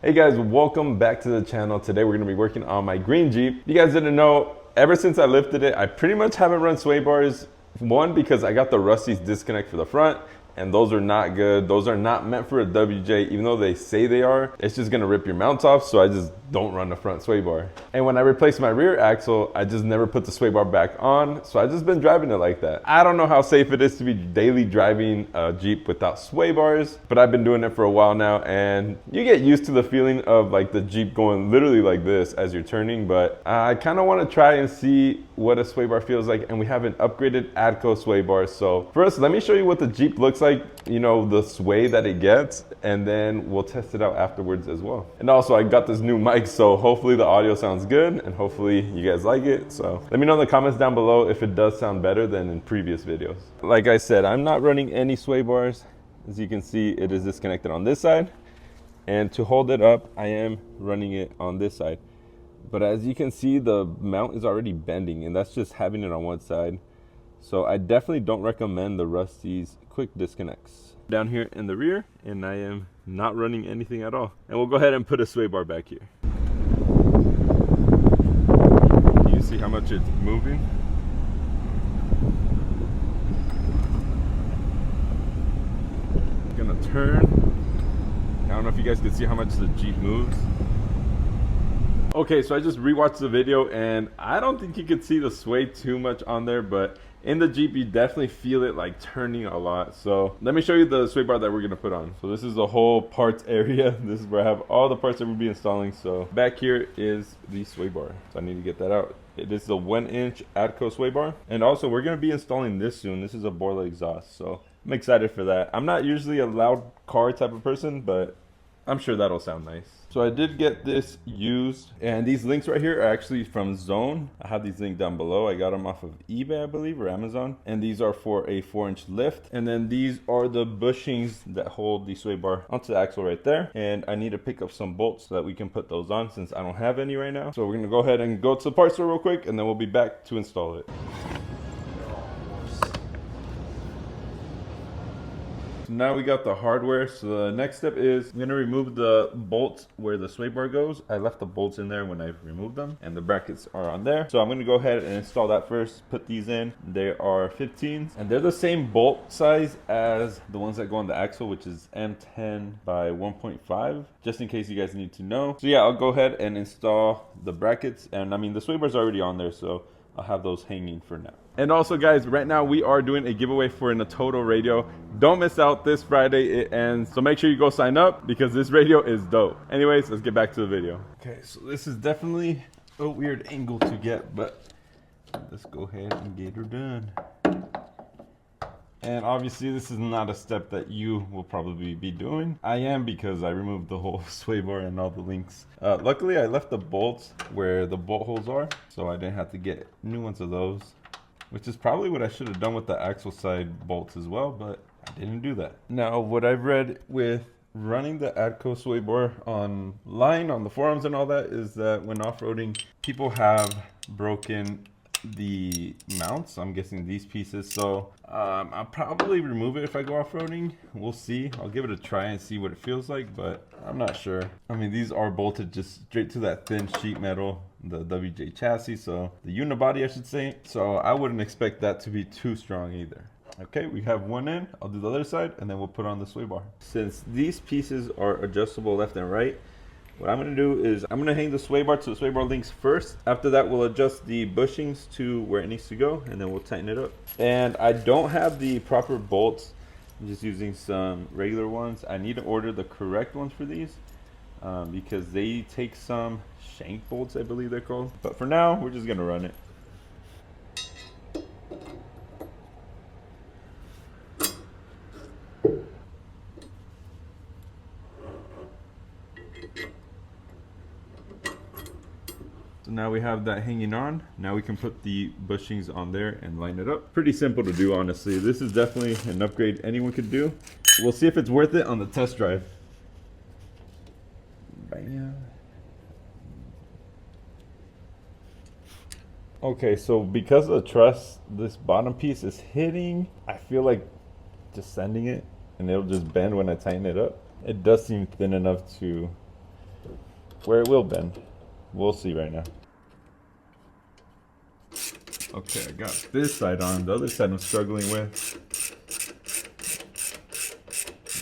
Hey guys, welcome back to the channel. Today we're going to be working on my green Jeep. You guys didn't know, ever since I lifted it, I pretty much haven't run sway bars. One, because I got the Rusty's disconnect for the front, and those are not good. Those are not meant for a WJ, even though they say they are. It's just gonna rip your mounts off, so I just don't run the front sway bar. And when I replaced my rear axle, I just never put the sway bar back on, so I just been driving it like that. I don't know how safe it is to be daily driving a Jeep without sway bars, but I've been doing it for a while now, and you get used to the feeling of like the Jeep going literally like this as you're turning, but I kind of want to try and see what a sway bar feels like, and we have an upgraded ADDCO sway bar. So first, let me show you what the Jeep looks like, you know, the sway that it gets, and then we'll test it out afterwards as well. And also, I got this new mic, so hopefully the audio sounds good, and hopefully you guys like it. So let me know in the comments down below if it does sound better than in previous videos. Like I said, I'm not running any sway bars. As you can see, it is disconnected on this side, and to hold it up, I am running it on this side. But as you can see, the mount is already bending, and that's just having it on one side. So I definitely don't recommend the Rusty's quick disconnects. Down here in the rear, and I am not running anything at all. And we'll go ahead and put a sway bar back here. Can you see how much it's moving? I'm gonna turn. I don't know if you guys can see how much the Jeep moves. Okay, so I just rewatched the video, and I don't think you could see the sway too much on there, but in the Jeep you definitely feel it like turning a lot. So let me show you the sway bar that we're gonna put on. So this is the whole parts area. This is where I have all the parts that we'll be installing. So back here is the sway bar, so I need to get that out. It is the 1-inch ADDCO sway bar, and also we're gonna be installing this soon. This is a Borla exhaust, so I'm excited for that. I'm not usually a loud car type of person, but I'm sure that'll sound nice. So I did get this used, and these links right here are actually from Zone. I have these linked down below. I got them off of eBay, I believe, or Amazon. And these are for a 4-inch lift. And then these are the bushings that hold the sway bar onto the axle right there. And I need to pick up some bolts so that we can put those on, since I don't have any right now. So we're gonna go ahead and go to the parts store real quick, and then we'll be back to install it. Now we got the hardware, so the next step is I'm gonna remove the bolts where the sway bar goes. I left the bolts in there when I removed them, and the brackets are on there. So I'm gonna go ahead and install that first, put these in. They are 15s, and they're the same bolt size as the ones that go on the axle, which is M10 by 1.5, just in case you guys need to know. So yeah, I'll go ahead and install the brackets, and I mean, the sway bar's already on there, so I'll have those hanging for now. And also guys, right now we are doing a giveaway for a Total radio. Don't miss out, this Friday it ends, so make sure you go sign up because this radio is dope. Anyways, let's get back to the video. Okay, so this is definitely a weird angle to get, but let's go ahead and get her done. And obviously this is not a step that you will probably be doing. I am, because I removed the whole sway bar and all the links. Luckily I left the bolts where the bolt holes are, so I didn't have to get new ones of those, which is probably what I should have done with the axle side bolts as well, but I didn't do that. Now, what I've read with running the ADDCO sway bar online on the forums and all that is that when off-roading, people have broken the mounts. I'm guessing these pieces, so I'll probably remove it if I go off-roading. We'll see. I'll give it a try and see what it feels like, but I'm not sure. I mean, these are bolted just straight to that thin sheet metal, the WJ chassis, so the unibody I should say, so I wouldn't expect that to be too strong either. Okay, we have one in. I'll do the other side, and then we'll put on the sway bar. Since these pieces are adjustable left and right, what I'm gonna do is I'm gonna hang the sway bar to the sway bar links first. After that, we'll adjust the bushings to where it needs to go, and then we'll tighten it up. And I don't have the proper bolts. I'm just using some regular ones. I need to order the correct ones for these because they take some shank bolts, I believe they're called. But for now, we're just gonna run it. So now we have that hanging on. Now we can put the bushings on there and line it up. Pretty simple to do, honestly. This is definitely an upgrade anyone could do. We'll see if it's worth it on the test drive. Bam. Okay, so because of the truss, this bottom piece is hitting. I feel like just sanding it and it'll just bend when I tighten it up. It does seem thin enough to where it will bend. We'll see right now. Okay, I got this side on. The other side I'm struggling with.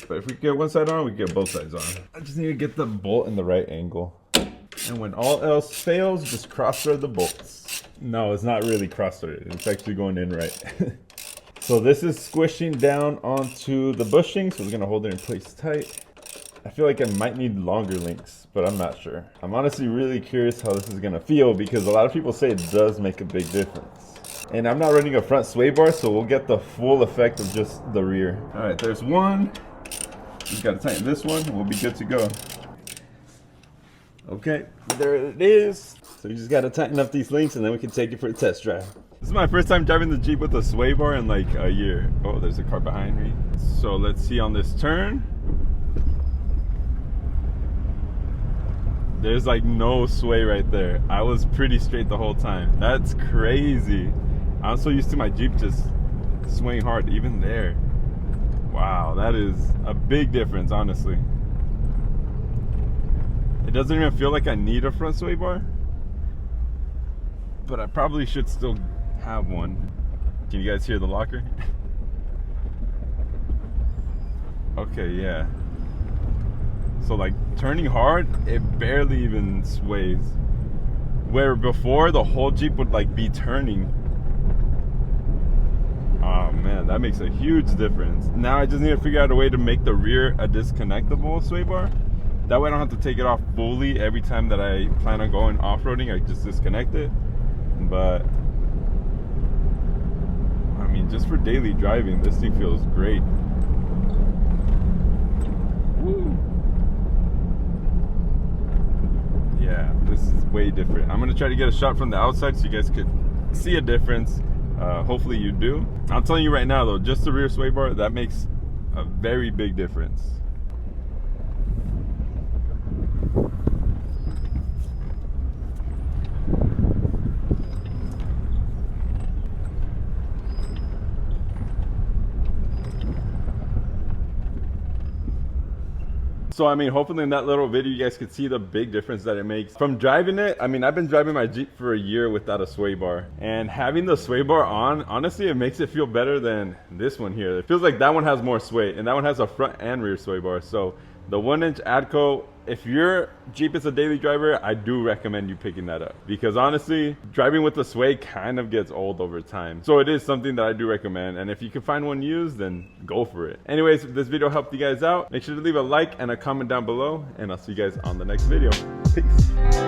But if we get one side on, we get both sides on. I just need to get the bolt in the right angle. And when all else fails, just cross thread the bolts. No, it's not really cross threaded. It's actually going in right. So this is squishing down onto the bushing, so we're gonna hold it in place tight. I feel like I might need longer links, but I'm not sure. I'm honestly really curious how this is gonna feel because a lot of people say it does make a big difference. And I'm not running a front sway bar, so we'll get the full effect of just the rear. All right, there's one. Just gotta tighten this one, we'll be good to go. Okay, there it is. So you just gotta tighten up these links and then we can take it for a test drive. This is my first time driving the Jeep with a sway bar in like a year. Oh, there's a car behind me. So let's see on this turn. There's like no sway right there. I was pretty straight the whole time. That's crazy. I'm so used to my Jeep just swaying hard, even there. Wow, that is a big difference, honestly. It doesn't even feel like I need a front sway bar, but I probably should still have one. Can you guys hear the locker? Okay, yeah. So like turning hard, it barely even sways. Where before the whole Jeep would like be turning. Oh man, that makes a huge difference. Now I just need to figure out a way to make the rear a disconnectable sway bar. That way I don't have to take it off fully every time that I plan on going off-roading. I just disconnect it. But I mean, just for daily driving, this thing feels great. Woo. Yeah, this is way different. I'm gonna try to get a shot from the outside so you guys could see a difference. Hopefully you do. I'm telling you right now though, just the rear sway bar, that makes a very big difference. So I mean, hopefully in that little video you guys could see the big difference that it makes. From driving it, I mean, I've been driving my Jeep for a year without a sway bar. And having the sway bar on, honestly, it makes it feel better than this one here. It feels like that one has more sway, and that one has a front and rear sway bar. So the 1-inch ADDCO, if your Jeep is a daily driver, I do recommend you picking that up. Because honestly, driving with the sway kind of gets old over time. So it is something that I do recommend. And if you can find one used, then go for it. Anyways, if this video helped you guys out, make sure to leave a like and a comment down below. And I'll see you guys on the next video. Peace.